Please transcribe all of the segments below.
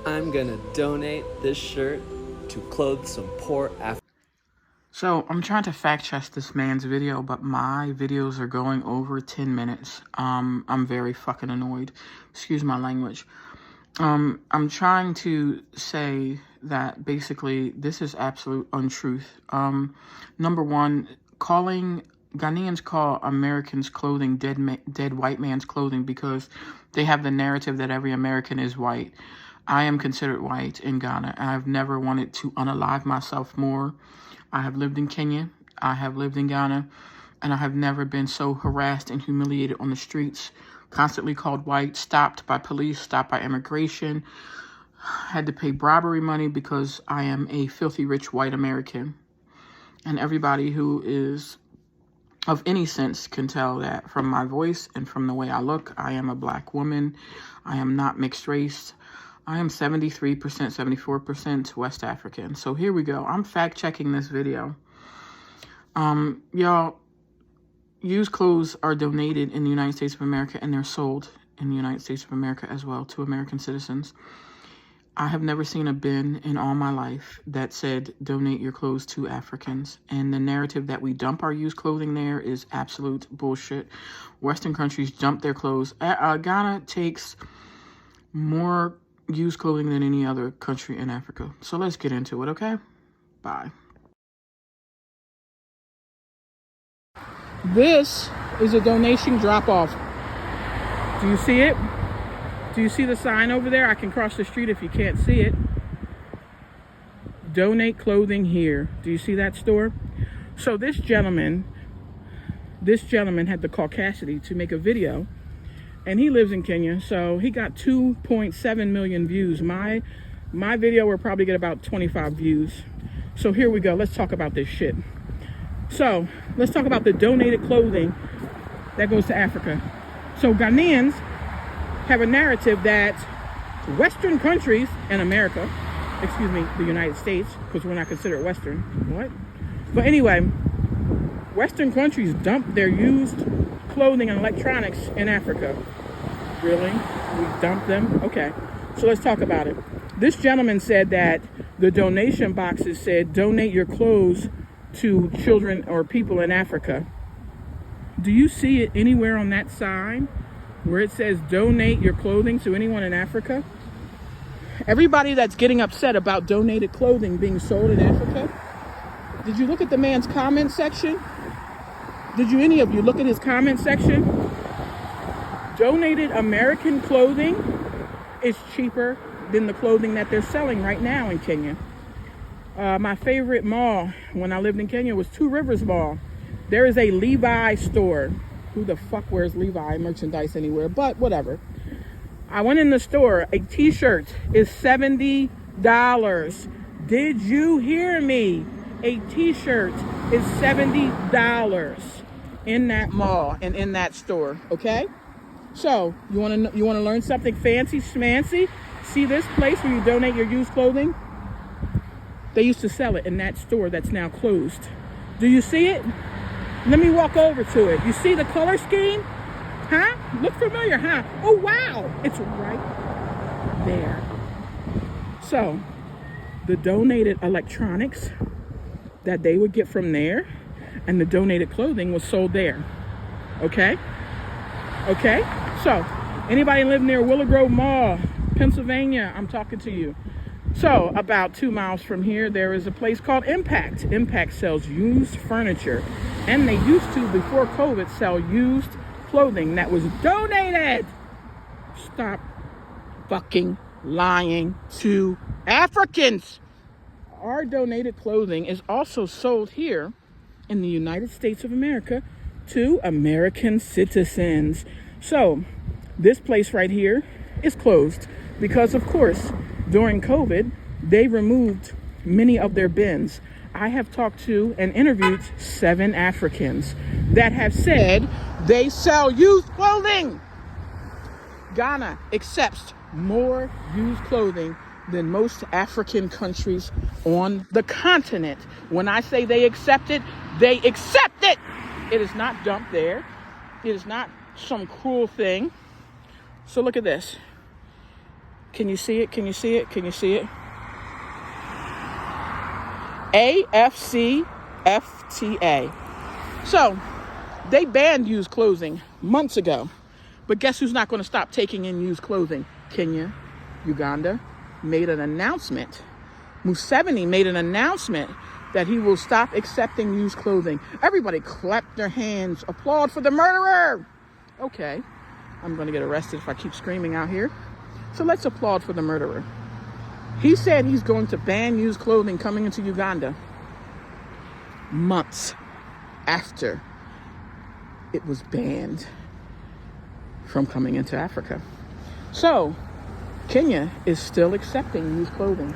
I'm gonna donate this shirt to clothe some poor African. So I'm trying to fact check this man's video, but my videos are going over 10 minutes. I'm very fucking annoyed. Excuse my language. I'm trying to say that basically this is absolute untruth. Number one, Ghanaians call Americans' clothing dead white man's clothing because they have the narrative that every American is white. I am considered white in Ghana, and I've never wanted to unalive myself more. I have lived in Kenya, I have lived in Ghana, and I have never been so harassed and humiliated on the streets, constantly called white, stopped by police, stopped by immigration, had to pay bribery money because I am a filthy rich white American. And everybody who is of any sense can tell that from my voice and from the way I look. I am a black woman. I am not mixed race. I am 73%, 74% West African. So here we go. I'm fact checking this video. Y'all, used clothes are donated in the United States of America, and they're sold in the United States of America as well to American citizens. I have never seen a bin in all my life that said donate your clothes to Africans. And the narrative that we dump our used clothing there is absolute bullshit. Western countries dump their clothes. Ghana takes more used clothing than any other country in Africa. So let's get into it, okay? Bye. This is a donation drop-off. Do you see it? Do you see the sign over there? I can cross the street if you can't see it. Donate clothing here. Do you see that store? So this gentleman had the caucasity to make a video, and he lives in Kenya, so he got 2.7 million views. My video will probably get about 25 views. So here we go. Let's talk about this shit. So let's talk about the donated clothing that goes to Africa. So Ghanaians have a narrative that Western countries and America, excuse me, the United States, because we're not considered Western. What? But anyway, Western countries dump their used clothing and electronics in Africa. Really? We dump them? Okay. So let's talk about it. This gentleman said that the donation boxes said donate your clothes to children or people in Africa. Do you see it anywhere on that sign where it says donate your clothing to anyone in Africa? Everybody that's getting upset about donated clothing being sold in Africa, did you look at the man's comment section? Did any of you look at his comment section? Donated American clothing is cheaper than the clothing that they're selling right now in Kenya. My favorite mall when I lived in Kenya was Two Rivers Mall. There is a Levi store. Who the fuck wears Levi merchandise anywhere? But whatever. I went in the store. A t-shirt is $70. Did you hear me? A t-shirt is $70 in that mall and in that store. Okay? So you want to learn something fancy schmancy? See this place where you donate your used clothing? They used to sell it in that store that's now closed. Do you see it? Let me walk over to it. You see the color scheme? Huh? Look familiar, huh? Oh, wow. It's right there. So, the donated electronics that they would get from there and the donated clothing was sold there. Okay? Okay? So, anybody live near Willow Grove Mall, Pennsylvania, I'm talking to you. So, about 2 miles from here, there is a place called Impact. Impact sells used furniture. And they used to, before COVID, sell used clothing that was donated. Stop fucking lying to Africans. Our donated clothing is also sold here in the United States of America to American citizens. So, this place right here is closed because, of course, during COVID, they removed many of their bins. I have talked to and interviewed 7 Africans that have said they sell used clothing. Ghana accepts more used clothing than most African countries on the continent. When I say they accept it, they accept it. It is not dumped there. It is not some cruel thing. So look at this. Can you see it? Can you see it? Can you see it? AFCFTA. So they banned used clothing months ago. But guess who's not going to stop taking in used clothing? Kenya, Uganda made an announcement. Museveni made an announcement that he will stop accepting used clothing. Everybody clapped their hands, applaud for the murderer. Okay, I'm going to get arrested if I keep screaming out here. So let's applaud for the murderer. He said he's going to ban used clothing coming into Uganda months after it was banned from coming into Africa. So Kenya is still accepting used clothing.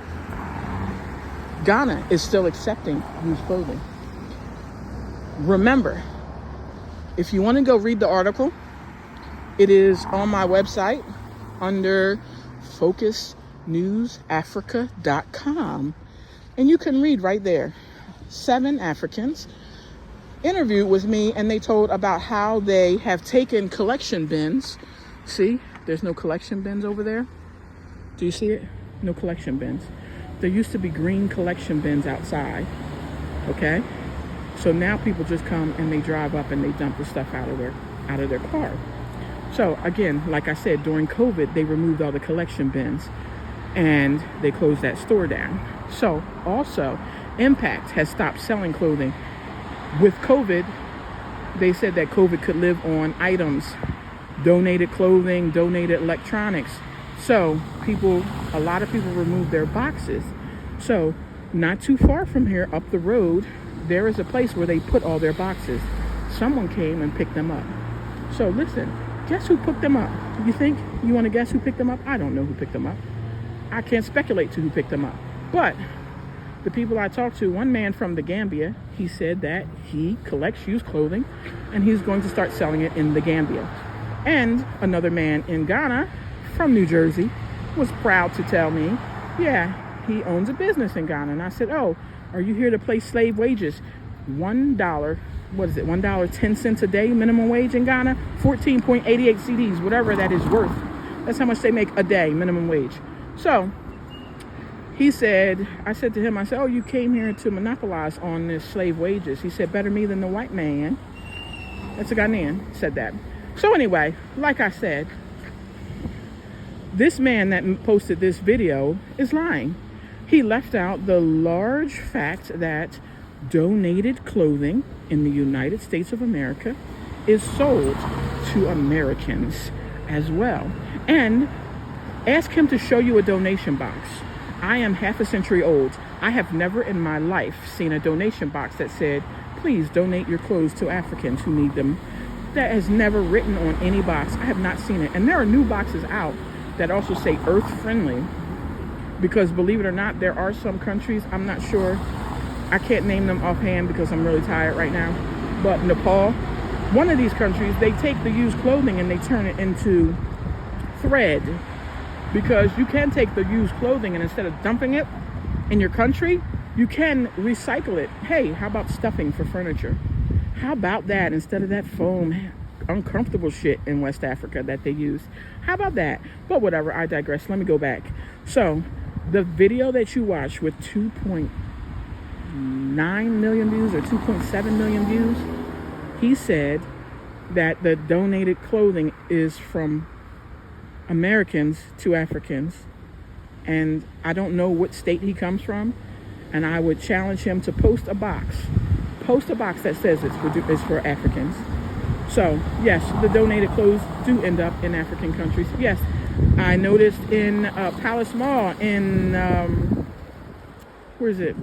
Ghana is still accepting used clothing. Remember, if you want to go read the article, it is on my website under focusnewsafrica.com. And you can read right there. 7 Africans interviewed with me, and they told about how they have taken collection bins. See, there's no collection bins over there. Do you see it? No collection bins. There used to be green collection bins outside. Okay? So now people just come and they drive up and they dump the stuff out of their car. So again, like I said, during COVID, they removed all the collection bins and they closed that store down. So also, Impact has stopped selling clothing. With COVID, they said that COVID could live on items, donated clothing, donated electronics. So a lot of people removed their boxes. So not too far from here, up the road, there is a place where they put all their boxes. Someone came and picked them up. So listen, guess who picked them up? You think you want to guess who picked them up? I don't know who picked them up. I can't speculate to who picked them up. But the people I talked to, one man from the Gambia, he said that he collects used clothing and he's going to start selling it in the Gambia. And another man in Ghana from New Jersey was proud to tell me, yeah, he owns a business in Ghana. And I said, oh, are you here to pay slave wages? $1, what is it? $1.10 a day minimum wage in Ghana? 14.88 CDs, whatever that is worth. That's how much they make a day, minimum wage. So he said, I said to him, I said, oh, you came here to monopolize on this slave wages. He said, better me than the white man. That's a Ghanaian said that. So anyway, like I said, this man that posted this video is lying. He left out the large fact that donated clothing in the United States of America is sold to Americans as well. And ask him to show you a donation box. I am half a century old. I have never in my life seen a donation box that said, please donate your clothes to Africans who need them. That has never written on any box. I have not seen it. And there are new boxes out that also say earth friendly. Because believe it or not, there are some countries, I'm not sure, I can't name them offhand because I'm really tired right now, but Nepal, one of these countries, they take the used clothing and they turn it into thread. Because you can take the used clothing and instead of dumping it in your country, you can recycle it. Hey, how about stuffing for furniture? How about that instead of that foam, uncomfortable shit in West Africa that they use? How about that? But whatever, I digress. Let me go back. So the video that you watched with 2.9 million views or 2.7 million views, he said that the donated clothing is from Americans to Africans, and I don't know what state he comes from, and I would challenge him to post a box that says it's for Africans. So yes, the donated clothes do end up in African countries. Yes, I noticed in Palace Mall in where is it?